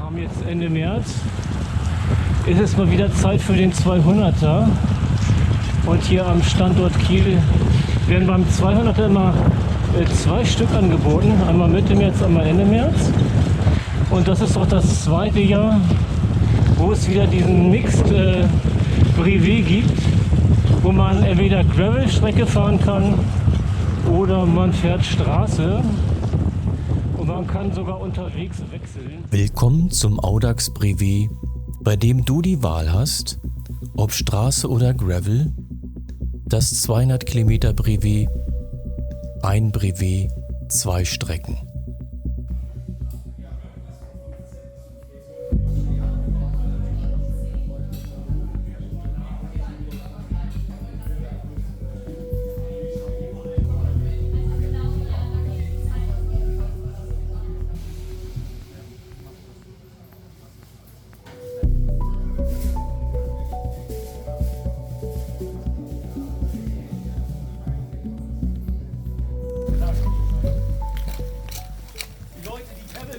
haben jetzt Ende März. Ist es mal wieder Zeit für den 200er. Und hier am Standort Kiel werden beim 200er immer 2 Stück angeboten. Einmal Mitte März, einmal Ende März. Und das ist auch das zweite Jahr, wo es wieder diesen Mixed Brevet gibt, wo man entweder Gravel-Strecke fahren kann oder man fährt Straße. Man kann sogar unterwegs wechseln. Willkommen zum Audax Brevet, bei dem du die Wahl hast, ob Straße oder Gravel, das 200 Kilometer Brevet, ein Brevet, 2 Strecken.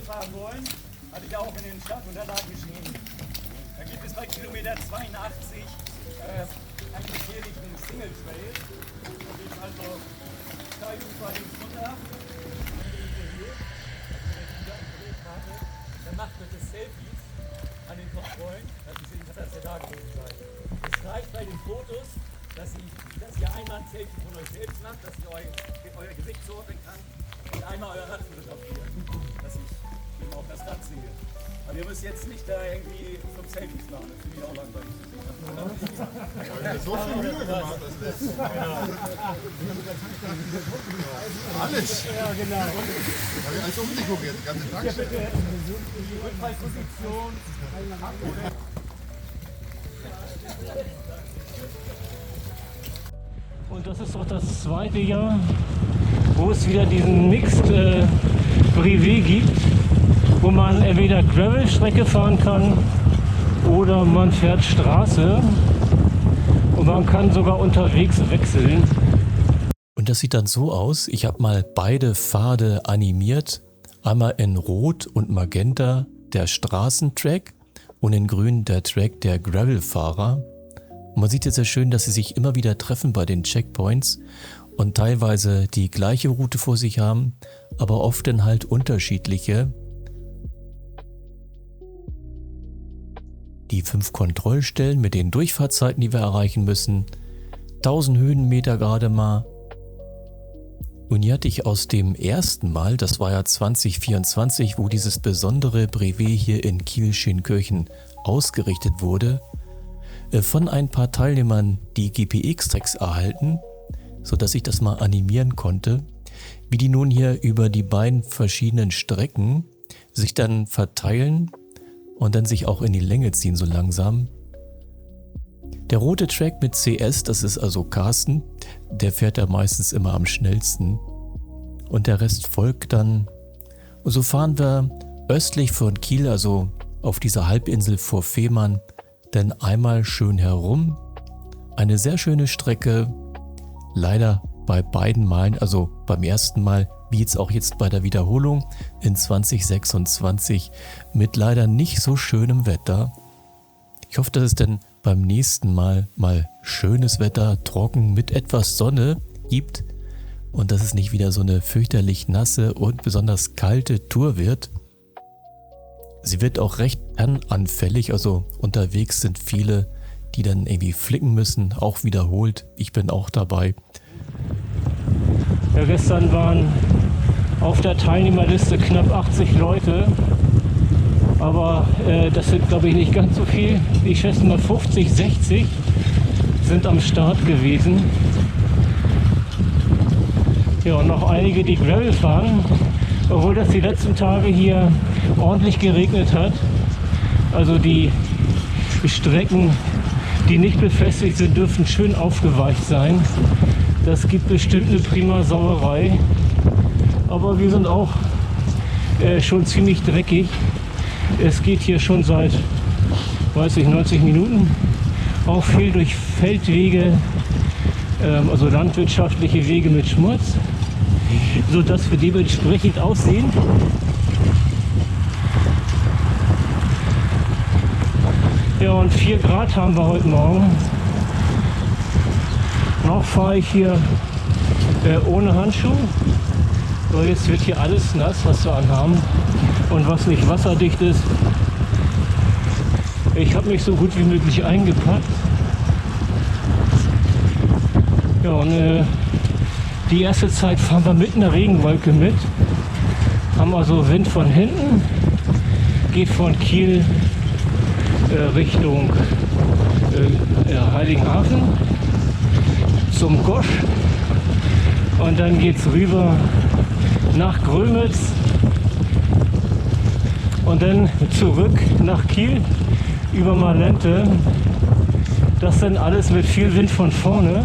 Fahren wollen, hatte ich auch in den Startunterlagen geschrieben. Da gibt es bei Kilometer 82 einen gefährlichen Single Trail. Da geht also Steilufer links runter. Dann macht man das Selfies an den Kontrollen, dass ihr da gewesen seid. Es reicht bei den Fotos, dass ihr einmal ein Selfie von euch selbst macht, dass ihr euer Gesicht zuordnen kann und einmal euer Rad fotografiert, dass ich eben auch das Rad sehe. Aber ihr müsst jetzt nicht da irgendwie zum Selfies machen, das finde ich auch langweilig. So viel Mühe gemacht, das ist alles. Ja, genau. Habe ich alles umgeguckt jetzt, den ganzen Tag. Die Rückfallposition. Und das ist auch das zweite Jahr, wo es wieder diesen Mixed Brevet gibt, wo man entweder Gravel-Strecke fahren kann oder man fährt Straße und man kann sogar unterwegs wechseln. Und das sieht dann so aus, ich habe mal beide Pfade animiert, einmal in Rot und Magenta der Straßentrack und in Grün der Track der Gravelfahrer. Und man sieht jetzt sehr schön, dass sie sich immer wieder treffen bei den Checkpoints und teilweise die gleiche Route vor sich haben, aber oft dann halt unterschiedliche. Die 5 Kontrollstellen mit den Durchfahrtszeiten, die wir erreichen müssen, 1000 Höhenmeter gerade mal. Und hier hatte ich aus dem ersten Mal, das war ja 2024, wo dieses besondere Brevet hier in Kiel-Scheenkirchen ausgerichtet wurde, von ein paar Teilnehmern die GPX-Tracks erhalten, sodass ich das mal animieren konnte, wie die nun hier über die beiden verschiedenen Strecken sich dann verteilen und dann sich auch in die Länge ziehen so langsam. Der rote Track mit CS, das ist also Carsten, der fährt ja meistens immer am schnellsten und der Rest folgt dann. Und so fahren wir östlich von Kiel, also auf dieser Halbinsel vor Fehmarn, dann einmal schön herum. Eine sehr schöne Strecke, leider bei beiden Malen, also beim ersten Mal wie jetzt auch jetzt bei der Wiederholung in 2026 mit leider nicht so schönem Wetter. Ich hoffe, dass es dann beim nächsten Mal schönes Wetter, trocken mit etwas Sonne gibt und dass es nicht wieder so eine fürchterlich nasse und besonders kalte Tour wird. Sie wird auch recht anfällig, also unterwegs sind viele, die dann irgendwie flicken müssen, auch wiederholt. Ich bin auch dabei. Ja, gestern waren auf der Teilnehmerliste knapp 80 Leute, aber das sind, glaube ich, nicht ganz so viel. Ich schätze mal 50, 60 sind am Start gewesen. Ja, und noch einige, die Gravel fahren, obwohl das die letzten Tage hier ordentlich geregnet hat. Also die Strecken, die nicht befestigt sind, dürften schön aufgeweicht sein. Das gibt bestimmt eine prima Sauerei. Aber wir sind auch schon ziemlich dreckig. Es geht hier schon seit, 90 Minuten. Auch viel durch Feldwege, also landwirtschaftliche Wege mit Schmutz, sodass wir dementsprechend aussehen. und 4 Grad haben wir heute Morgen. Noch fahre ich hier ohne Handschuh. So, jetzt wird hier alles nass, was wir anhaben und was nicht wasserdicht ist. Ich habe mich so gut wie möglich eingepackt. Ja, und die erste Zeit fahren wir mit einer Regenwolke mit. Haben also Wind von hinten, geht von Kiel Richtung Heiligenhafen zum Gosch und dann geht es rüber nach Grömitz und dann zurück nach Kiel über Malente. Das dann alles mit viel Wind von vorne.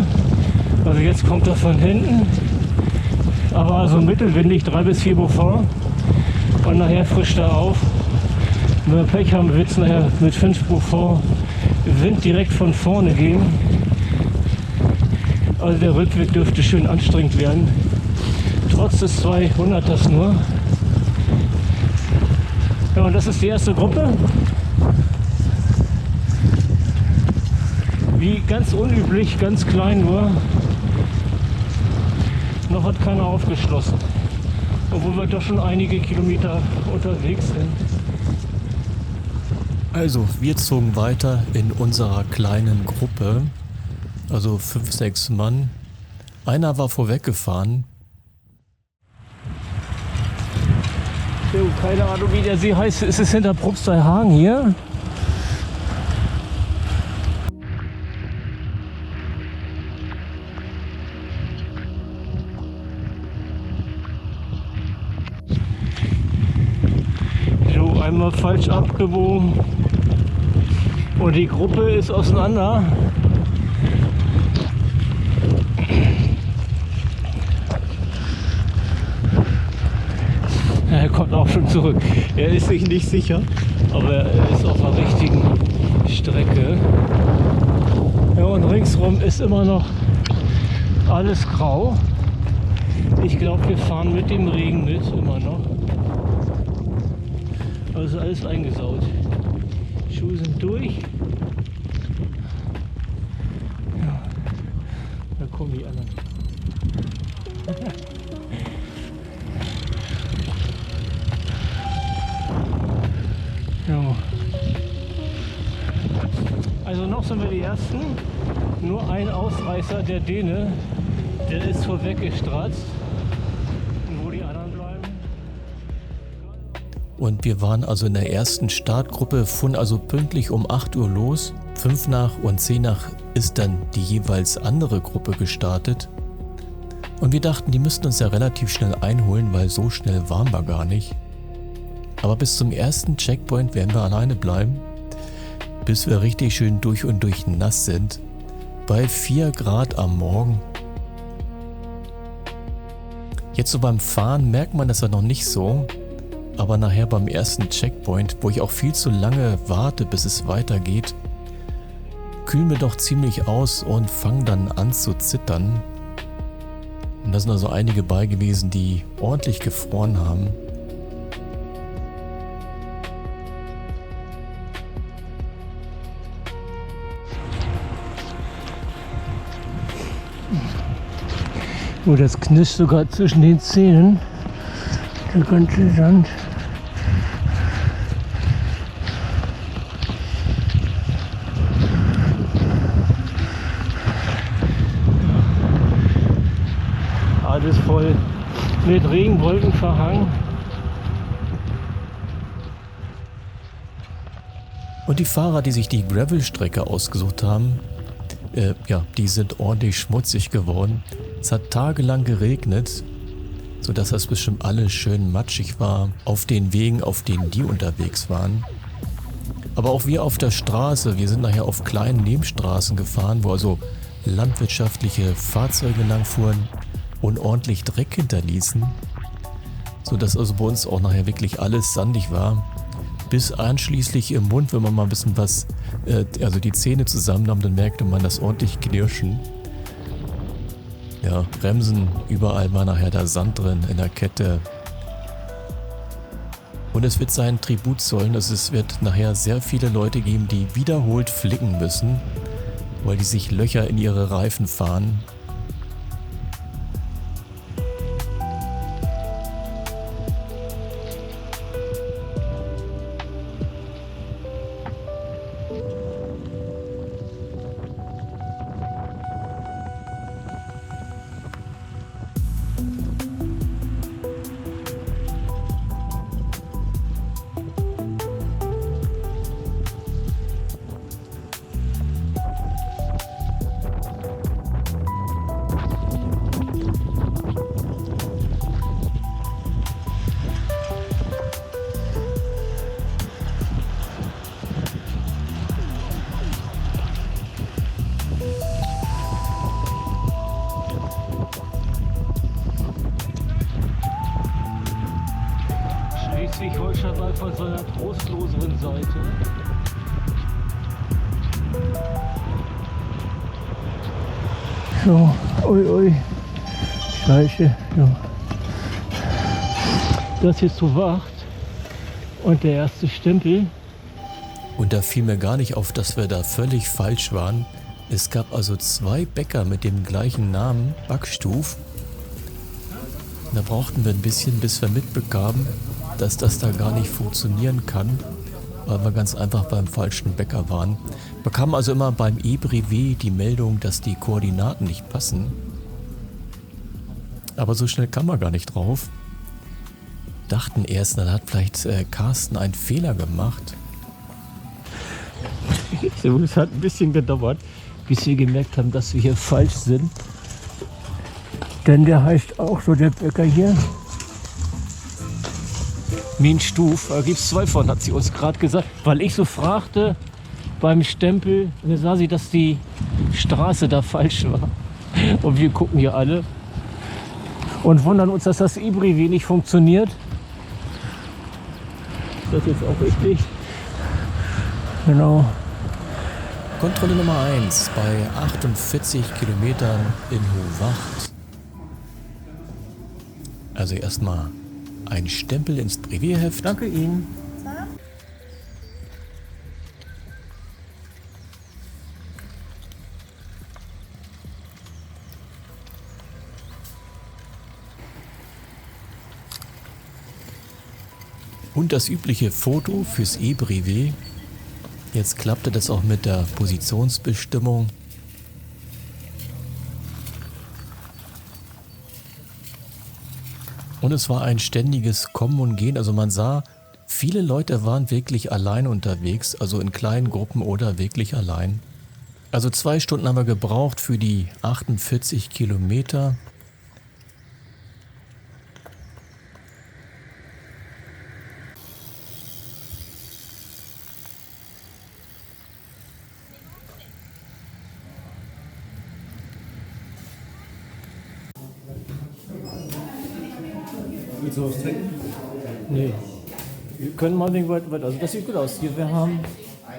Also jetzt kommt er von hinten, aber also mittelwindig 3 bis 4 Beaufort und nachher frischt er auf. Wenn wir Pech haben, wird es nachher mit 5 Beaufort Wind direkt von vorne gehen. Also der Rückweg dürfte schön anstrengend werden. Trotz des 200ers nur. Ja, und das ist die erste Gruppe. Wie ganz unüblich, ganz klein nur. Noch hat keiner aufgeschlossen. Obwohl wir doch schon einige Kilometer unterwegs sind. Also, wir zogen weiter in unserer kleinen Gruppe, also 5, 6 Mann. Einer war vorweggefahren. So, keine Ahnung, wie der See heißt. Ist es hinter Propsteihagen hier? So, einmal falsch abgebogen. Und die Gruppe ist auseinander. Er kommt auch schon zurück. Er ist sich nicht sicher, aber er ist auf der richtigen Strecke. Ja, und ringsrum ist immer noch alles grau. Ich glaube, wir fahren mit dem Regen mit, immer noch. Also alles eingesaut. Schuhe sind durch. Ja, da kommen die anderen. Ja. Also noch sind wir die Ersten. Nur ein Ausreißer, der Däne, der ist vorweggestratzt. Und wo die anderen bleiben? Und wir waren also in der ersten Startgruppe, fuhren also pünktlich um 8 Uhr los. 5 nach und 10 nach ist dann die jeweils andere Gruppe gestartet. Und wir dachten, die müssten uns ja relativ schnell einholen, weil so schnell waren wir gar nicht. Aber bis zum ersten Checkpoint werden wir alleine bleiben, bis wir richtig schön durch und durch nass sind. Bei 4 Grad am Morgen. Jetzt so beim Fahren merkt man das ja noch nicht so. Aber nachher beim ersten Checkpoint, wo ich auch viel zu lange warte, bis es weitergeht, kühlen wir doch ziemlich aus und fangen dann an zu zittern. Und da sind also einige bei gewesen, die ordentlich gefroren haben. Oh, das knirscht sogar zwischen den Zähnen. Der ganze Sand. Alles voll mit Regenwolken verhangen. Und die Fahrer, die sich die Gravelstrecke ausgesucht haben, die sind ordentlich schmutzig geworden. Es hat tagelang geregnet, sodass das bestimmt alles schön matschig war auf den Wegen, auf denen die unterwegs waren. Aber auch wir auf der Straße, wir sind nachher auf kleinen Nebenstraßen gefahren, wo also landwirtschaftliche Fahrzeuge langfuhren und ordentlich Dreck hinterließen, sodass also bei uns auch nachher wirklich alles sandig war. Bis einschließlich im Mund, wenn man mal ein bisschen was, also die Zähne zusammennahm, dann merkte man das ordentlich knirschen. Ja, Bremsen, überall war nachher der Sand drin in der Kette. Und es wird seinen Tribut zollen. Also es wird nachher sehr viele Leute geben, die wiederholt flicken müssen, weil die sich Löcher in ihre Reifen fahren. Schleswig-Holstein mal von seiner trostloseren Seite. So, ui, Scheiße, ja. Das hier zu Wacht und der erste Stempel. Und da fiel mir gar nicht auf, dass wir da völlig falsch waren. Es gab also 2 Bäcker mit dem gleichen Namen, Backstuf. Da brauchten wir ein bisschen, bis wir mitbekamen, dass das da gar nicht funktionieren kann, weil wir ganz einfach beim falschen Bäcker waren. Wir bekamen also immer beim E-Brevet die Meldung, dass die Koordinaten nicht passen. Aber so schnell kam man gar nicht drauf. Dachten erst, dann hat vielleicht Carsten einen Fehler gemacht. So, es hat ein bisschen gedauert, bis wir gemerkt haben, dass wir hier falsch sind. Denn der heißt auch so, der Bäcker hier. Minstuf, da gibt es 2 von, hat sie uns gerade gesagt. Weil ich so fragte beim Stempel, da sah sie, dass die Straße da falsch war. Und wir gucken hier alle und wundern uns, dass das E-Brevet nicht funktioniert. Ist das jetzt auch richtig? Genau. Kontrolle Nummer 1 bei 48 Kilometern in Hohwacht. Also erstmal ein Stempel ins Brevieheft. Danke Ihnen. Und das übliche Foto fürs E-Brevet. Jetzt klappte das auch mit der Positionsbestimmung. Und es war ein ständiges Kommen und Gehen. Also man sah, viele Leute waren wirklich allein unterwegs, also in kleinen Gruppen oder wirklich allein. Also 2 Stunden haben wir gebraucht für die 48 Kilometer. Willst du was trinken? Nee. Wir können mal den weiter. Also das sieht gut aus. Hier, wir haben.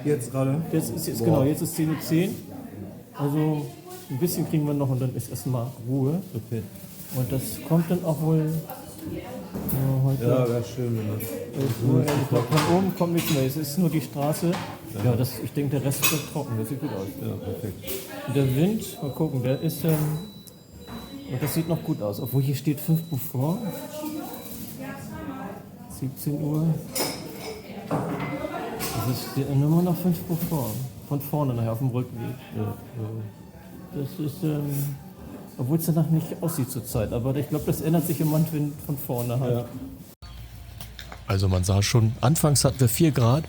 Jetzt gerade? Jetzt ist genau, jetzt ist 10:10 Uhr. Also ein bisschen kriegen wir noch und dann ist erstmal Ruhe. Okay. Und das kommt dann auch wohl heute. Ja, wäre schön, wenn das. Von oben kommt nichts mehr. Es ist nur die Straße. Ja, das, ich denke, der Rest wird trocken. Das sieht gut aus. Ja, perfekt. Und der Wind, mal gucken, der ist. Und das sieht noch gut aus. Obwohl hier steht 5 vor. 17 Uhr. Das ist immer noch 5 vor. Von vorne nachher auf dem Rückweg. Ja. Das ist, obwohl es danach nicht aussieht zur Zeit. Aber ich glaube, das ändert sich im Moment, wenn von vorne halt. Ja. Also man sah schon, anfangs hatten wir 4 Grad,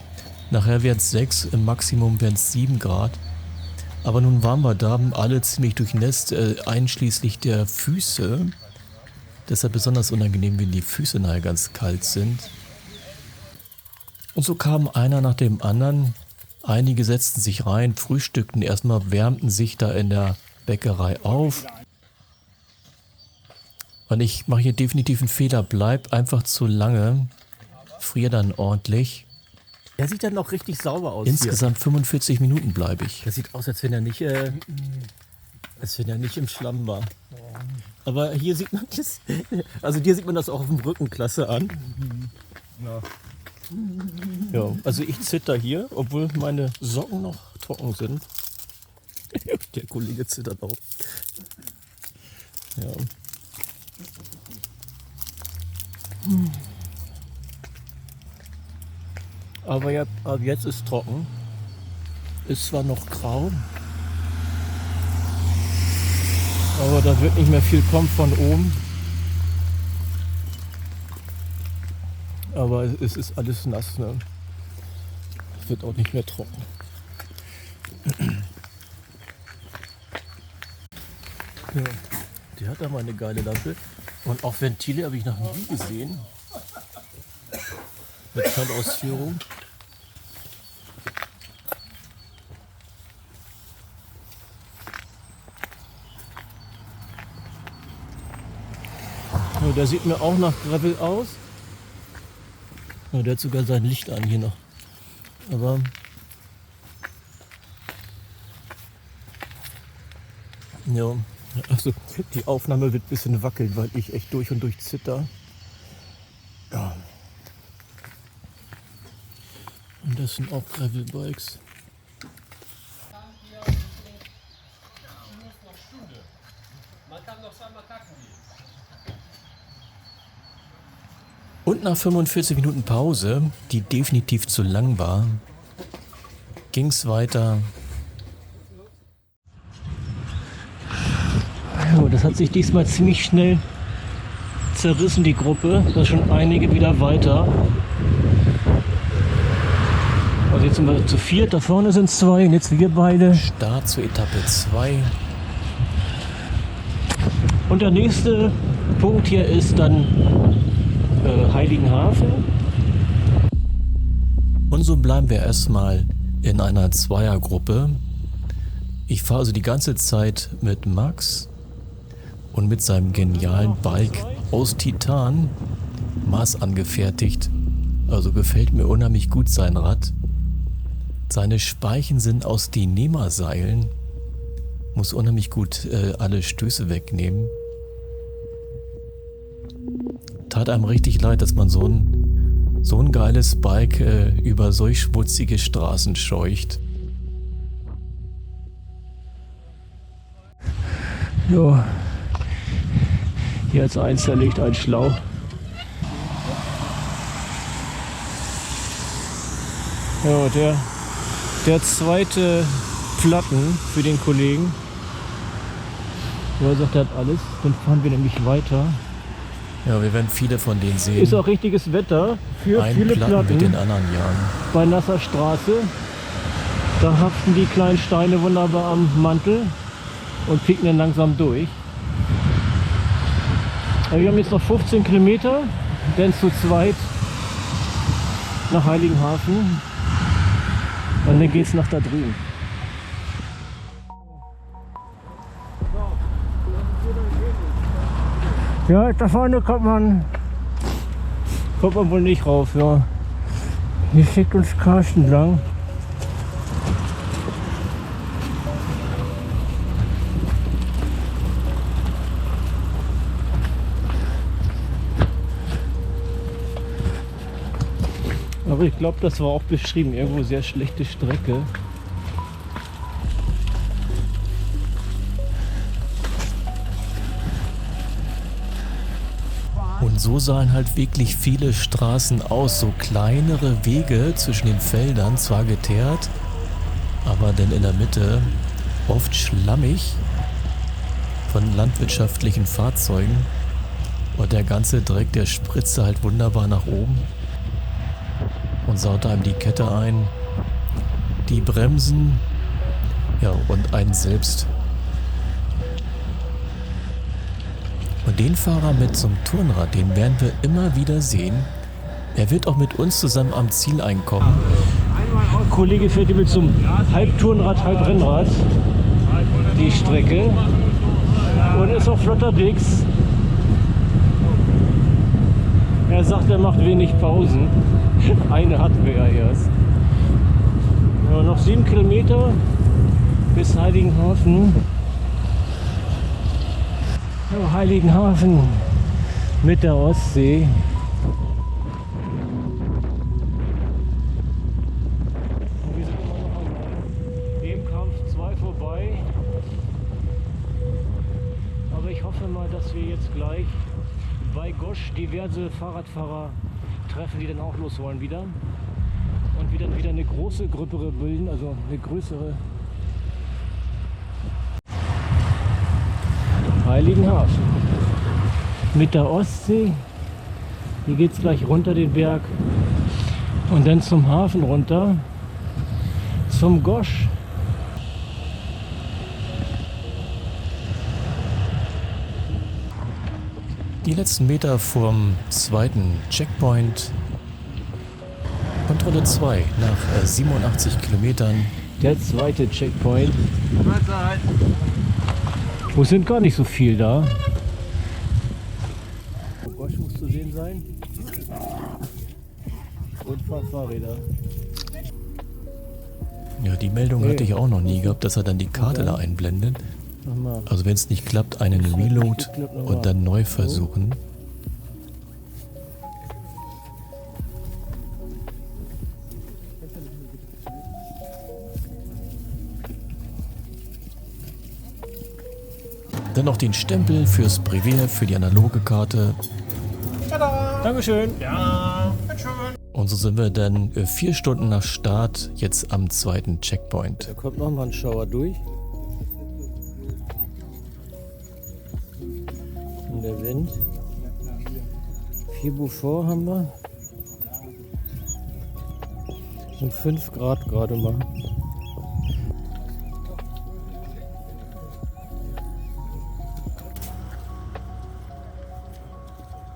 nachher wären es 6, im Maximum wären es 7 Grad. Aber nun waren wir da, alle ziemlich durchnässt, einschließlich der Füße. Deshalb besonders unangenehm, wenn die Füße nachher ganz kalt sind. Und so kam einer nach dem anderen. Einige setzten sich rein, frühstückten erstmal, wärmten sich da in der Bäckerei auf. Und ich mache hier definitiv einen Fehler, bleib einfach zu lange, friere dann ordentlich. Der sieht dann noch richtig sauber aus. Insgesamt 45 Minuten bleibe ich. Das sieht aus, als wenn er nicht, im Schlamm war. Aber hier sieht man das, also dir sieht man das auch auf dem Rücken klasse an. Ja. Ja, also ich zitter hier, obwohl meine Socken noch trocken sind. Der Kollege zittert auch. Ja. Aber ja, ab jetzt ist trocken. Ist zwar noch grau, aber da wird nicht mehr viel kommen von oben. Aber es ist alles nass, ne? Es wird auch nicht mehr trocken. Ja, die hat aber eine geile Lampe. Und auch Ventile habe ich noch nie gesehen. Mit Schalausführung. Ja, der sieht mir auch nach Gravel aus. Ja, der hat sogar sein Licht an hier noch. Aber ja, also die Aufnahme wird ein bisschen wackeln, weil ich echt durch und durch zitter. Ja. Und das sind auch Gravelbikes. Und nach 45 Minuten Pause, die definitiv zu lang war, ging es weiter. Ja, das hat sich diesmal ziemlich schnell zerrissen, die Gruppe. Da sind schon einige wieder weiter. Also jetzt sind wir zu viert, da vorne sind es zwei und jetzt wir beide. Start zur Etappe 2. Und der nächste Punkt hier ist dann Heiligenhafen. Und so bleiben wir erstmal in einer Zweiergruppe. Ich fahre also die ganze Zeit mit Max und mit seinem genialen Bike aus Titan, maßangefertigt. Also gefällt mir unheimlich gut sein Rad. Seine Speichen sind aus Dyneema-Seilen. Muss unheimlich gut alle Stöße wegnehmen. Tat einem richtig leid, dass man so ein geiles Bike über solch schmutzige Straßen scheucht. Ja, hier als eins zerlegt ein Schlauch. Ja, der zweite Platten für den Kollegen. Ja, sagt, er hat alles. Dann fahren wir nämlich weiter. Ja, wir werden viele von denen sehen. Ist auch richtiges Wetter für viele Platten mit den Platten anderen Jahren. bei nasser Straße. Da haften die kleinen Steine wunderbar am Mantel und picken dann langsam durch. Aber wir haben jetzt noch 15 Kilometer, denn zu zweit nach Heiligenhafen. Und dann geht es nach da drüben. Ja, da vorne kommt man wohl nicht rauf. Ja. Hier schickt uns Carsten lang. Aber ich glaube, das war auch beschrieben, irgendwo sehr schlechte Strecke. Und so sahen halt wirklich viele Straßen aus, so kleinere Wege zwischen den Feldern, zwar geteert, aber dann in der Mitte oft schlammig von landwirtschaftlichen Fahrzeugen. Und der ganze Dreck, der spritzte halt wunderbar nach oben und saute einem die Kette ein, die Bremsen, ja, und einen selbst. Und den Fahrer mit so einem Turnrad, den werden wir immer wieder sehen. Er wird auch mit uns zusammen am Ziel einkommen. Ein Kollege fährt hier mit so einem Halbturnrad, Halbrennrad die Strecke und ist auch flotter Dicks. Er sagt, er macht wenig Pausen. Eine hatten wir ja erst. Ja, noch 7 Kilometer bis Heiligenhafen. Ja, Heiligenhafen mit der Ostsee. dass wir jetzt gleich bei Gosch diverse Fahrradfahrer treffen, die dann auch los wollen wieder. Und wir dann wieder eine große Gruppe bilden, also eine größere. Heiligenhafen. Mit der Ostsee. Hier geht es gleich runter den Berg. Und dann zum Hafen runter. Zum Gosch. Die letzten Meter vom zweiten Checkpoint. Kontrolle 2 nach 87 Kilometern. Der zweite Checkpoint. Wo sind gar nicht so viel da. Oh, Gosch muss zu sehen sein. Und ein paar Fahrräder. Ja, die Meldung Nee. hatte ich auch noch nie gehabt, dass er dann die Karte da einblendet. Nochmal. Also wenn es nicht klappt, einen Reload und dann neu versuchen. Dann noch den Stempel fürs Brevier, für die analoge Karte. Dankeschön. Und so sind wir dann 4 Stunden nach Start jetzt am zweiten Checkpoint. Da kommt noch mal ein Schauer durch. Und der Wind. 4 Beaufort haben wir. Und 5 Grad gerade mal.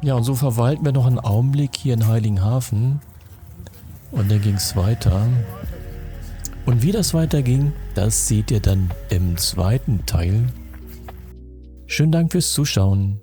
Ja, und so verweilten wir noch einen Augenblick hier in Heiligenhafen. Und dann ging es weiter. Und wie das weiterging, das seht ihr dann im zweiten Teil. Schönen Dank fürs Zuschauen.